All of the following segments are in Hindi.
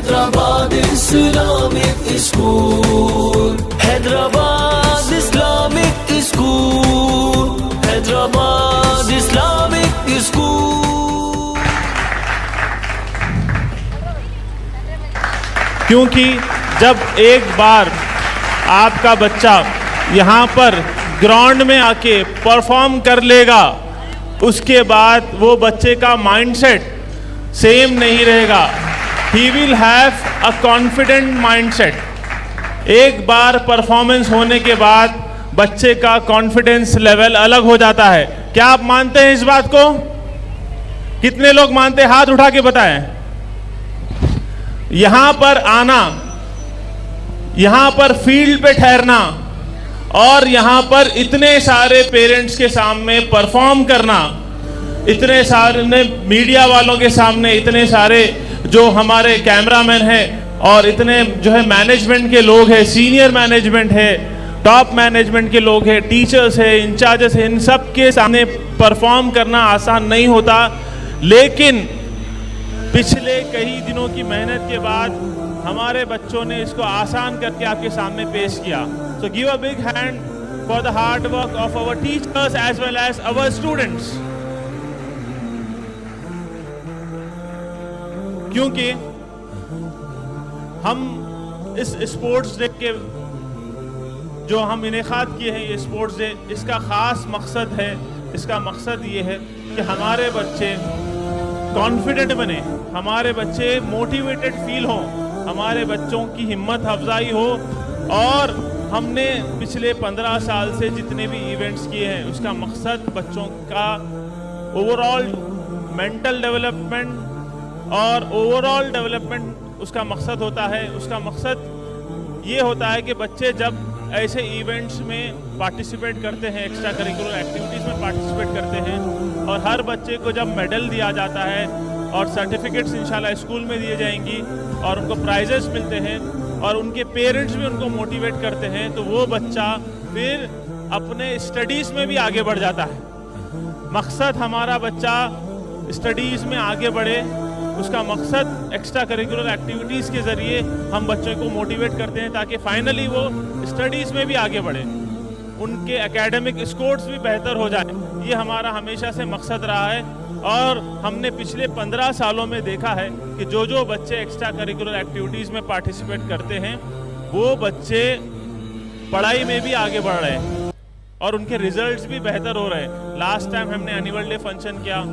Hyderabad Islamic School, Hyderabad Islamic School, Hyderabad Islamic School। क्योंकि जब एक बार आपका बच्चा यहाँ पर ग्राउंड में आके परफॉर्म कर लेगा, उसके बाद वो बच्चे का माइंडसेट सेम नहीं रहेगा। He will have a confident mindset. एक बार परफॉर्मेंस होने के बाद बच्चे का कॉन्फिडेंस लेवल अलग हो जाता है। क्या आप मानते हैं इस बात को? कितने लोग मानते हैं? हाथ उठा के बताएं। यहां पर आना, यहां पर फील्ड पे ठहरना और यहां पर इतने सारे पेरेंट्स के सामने परफॉर्म करना, इतने सारे मीडिया वालों के सामने, इतने सारे जो हमारे कैमरामैन हैं और इतने जो है मैनेजमेंट के लोग हैं, सीनियर मैनेजमेंट है, टॉप मैनेजमेंट के लोग हैं, टीचर्स हैं, इंचार्जेस हैं, इन सब के सामने परफॉर्म करना आसान नहीं होता। लेकिन पिछले कई दिनों की मेहनत के बाद हमारे बच्चों ने इसको आसान करके आपके सामने पेश किया। So give a big hand for the hard work of our teachers as well as our students. क्योंकि हम इस स्पोर्ट्स डे के जो हम इनेकाद किए हैं, ये स्पोर्ट्स डे, इसका खास मकसद है, इसका मकसद ये है कि हमारे बच्चे कॉन्फिडेंट बने, हमारे बच्चे मोटिवेटेड फील हों, हमारे बच्चों की हिम्मत अफजाई हो। और हमने पिछले 15 साल से जितने भी इवेंट्स किए हैं, उसका मकसद बच्चों का ओवरऑल मेंटल डेवलपमेंट और ओवरऑल डेवलपमेंट उसका मकसद होता है। उसका मकसद ये होता है कि बच्चे जब ऐसे इवेंट्स में पार्टिसिपेट करते हैं, एक्स्ट्रा करिकुलर एक्टिविटीज़ में पार्टिसिपेट करते हैं, और हर बच्चे को जब मेडल दिया जाता है और सर्टिफिकेट्स इंशाल्लाह स्कूल में दिए जाएंगी और उनको प्राइजेस मिलते हैं और उनके पेरेंट्स भी उनको मोटिवेट करते हैं, तो वो बच्चा फिर अपने स्टडीज़ में भी आगे बढ़ जाता है। मकसद हमारा बच्चा स्टडीज़ में आगे बढ़े, उसका मकसद एक्स्ट्रा करिकुलर एक्टिविटीज़ के ज़रिए हम बच्चों को मोटिवेट करते हैं ताकि फाइनली वो स्टडीज़ में भी आगे बढ़े, उनके एकेडमिक स्कोर्स भी बेहतर हो जाए। ये हमारा हमेशा से मकसद रहा है और हमने पिछले 15 सालों में देखा है कि जो बच्चे एक्स्ट्रा करिकुलर एक्टिविटीज़ में पार्टिसिपेट करते हैं, वो बच्चे पढ़ाई में भी आगे बढ़ रहे हैं और उनके रिजल्ट्स भी बेहतर हो रहे हैं। लास्ट टाइम हमने एनुअल डे फंक्शन किया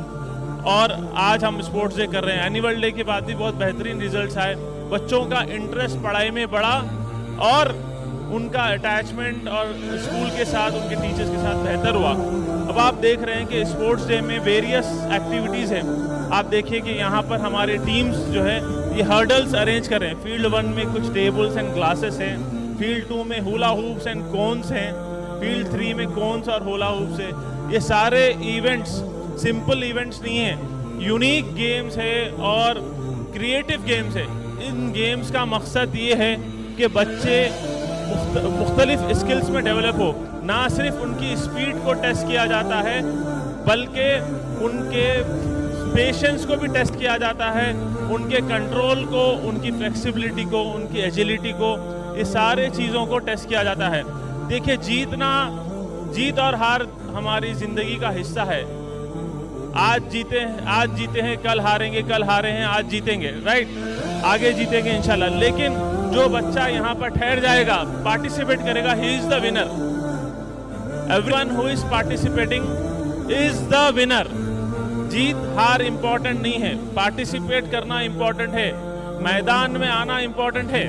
और आज हम स्पोर्ट्स डे कर रहे हैं। एनुअल डे के बाद भी बहुत बेहतरीन रिजल्ट्स आए, बच्चों का इंटरेस्ट पढ़ाई में बढ़ा और उनका अटैचमेंट और स्कूल के साथ, उनके टीचर्स के साथ बेहतर हुआ। अब आप देख रहे हैं कि स्पोर्ट्स डे में वेरियस एक्टिविटीज़ हैं। आप देखिए कि यहाँ पर हमारे टीम्स जो है ये हर्डल्स अरेंज कर रहे हैं। फील्ड 1 में कुछ टेबल्स एंड ग्लासेस हैं, फील्ड 2 में हुला हूप्स एंड कोन्स हैं, फील्ड 3 में कोन्स और हुला हूप्स है। ये सारे इवेंट्स सिंपल इवेंट्स नहीं है, यूनिक गेम्स है और क्रिएटिव गेम्स है। इन गेम्स का मकसद ये है कि बच्चे मुख्तलिफ स्किल्स में डेवलप हो। ना सिर्फ उनकी स्पीड को टेस्ट किया जाता है, बल्कि उनके पेशेंस को भी टेस्ट किया जाता है, उनके कंट्रोल को, उनकी फ्लेक्सिबिलिटी को, उनकी एजिलिटी को, ये सारे चीज़ों को टेस्ट किया जाता है। देखिए, जीत और हार हमारी ज़िंदगी का हिस्सा है। आज जीते हैं, कल हारेंगे, कल हारे हैं, आज जीतेंगे, राइट, आगे जीतेंगे इंशाल्लाह। लेकिन जो बच्चा यहाँ पर ठहर जाएगा, पार्टिसिपेट करेगा, he is the winner. Everyone who is participating is the winner. जीत हार इंपॉर्टेंट नहीं है, पार्टिसिपेट करना इंपॉर्टेंट है, मैदान में आना इंपॉर्टेंट है,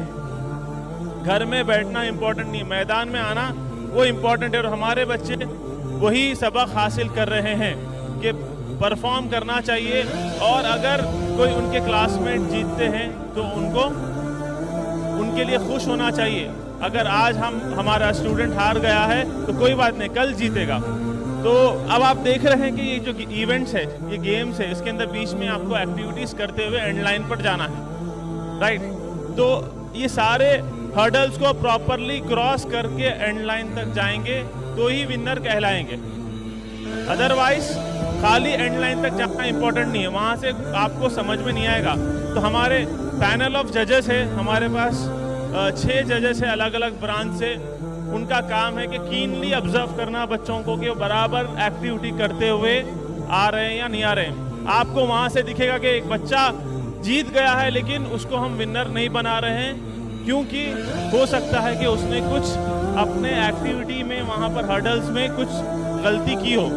घर में बैठना इंपॉर्टेंट नहीं, मैदान में आना वो इंपॉर्टेंट है। और हमारे बच्चे वही सबक हासिल कर रहे हैं कि परफॉर्म करना चाहिए, और अगर कोई उनके क्लासमेट जीतते हैं तो उनके लिए खुश होना चाहिए। अगर आज हमारा स्टूडेंट हार गया है तो कोई बात नहीं, कल जीतेगा। तो अब आप देख रहे हैं कि ये जो इवेंट्स है, ये गेम्स है, इसके अंदर बीच में आपको एक्टिविटीज़ करते हुए एंड लाइन पर जाना है, राइट। तो ये सारे हर्डल्स को प्रॉपरली क्रॉस करके एंड लाइन तक जाएंगे तो ही विनर कहलाएंगे। अदरवाइज खाली एंड लाइन तक जाना इंपॉर्टेंट नहीं है, वहाँ से आपको समझ में नहीं आएगा तो हमारे पैनल ऑफ जजेस है, हमारे पास 6 जजेस है अलग अलग ब्रांच से। उनका काम है कि कीनली ऑब्जर्व करना बच्चों को कि वो बराबर एक्टिविटी करते हुए आ रहे हैं या नहीं आ रहे हैं। आपको वहाँ से दिखेगा कि एक बच्चा जीत गया है लेकिन उसको हम विनर नहीं बना रहे हैं, क्योंकि हो सकता है कि उसने कुछ अपने एक्टिविटी में वहाँ पर हर्डल्स में कुछ गलती की हो।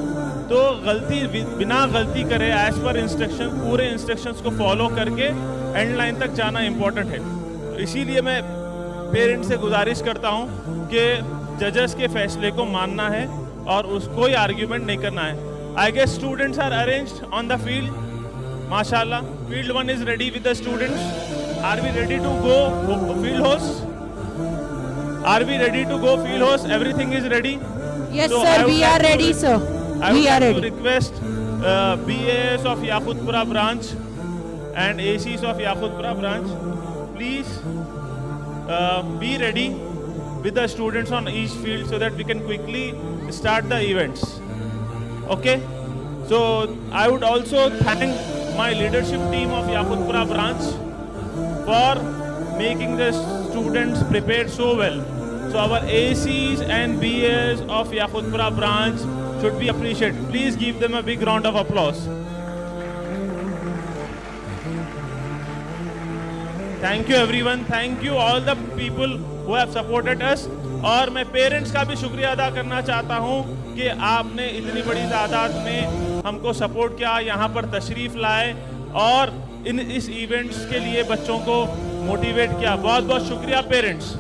तो गलती बिना गलती करे एज पर इंस्ट्रक्शन पूरे इंस्ट्रक्शंस को फॉलो करके एंड लाइन तक जाना इम्पोर्टेंट है। तो इसीलिए मैं पेरेंट्स से गुजारिश करता हूँ कि जजेस के फैसले को मानना है और उसको कोई आर्ग्यूमेंट नहीं करना है। I guess students are arranged on the field, माशाल्लाह। Field 1 is ready with the students. Are we ready to go field host? Are we ready to go field host? Everything is ready? Yes, So sir. I would We like are to- ready, sir. I We would are like to ready. request BAS of Yaqutpura branch and ACs of Yaqutpura branch, please be ready with the students on each field so that we can quickly start the events. Okay? So I would also thank my leadership team of Yaqutpura branch for making the students prepared so well. So our ACs and BAs of Yaqutpura branch should be appreciated. Please give them a big round of applause. Thank you everyone. Thank you all the people who have supported us. और मैं पेरेंट्स का भी शुक्रिया अदा करना चाहता हूँ कि आपने इतनी बड़ी तादाद में हमको सपोर्ट किया, यहाँ पर तशरीफ़ लाए और इस इवेंट्स के लिए बच्चों को मोटिवेट किया। बहुत बहुत शुक्रिया पेरेंट्स।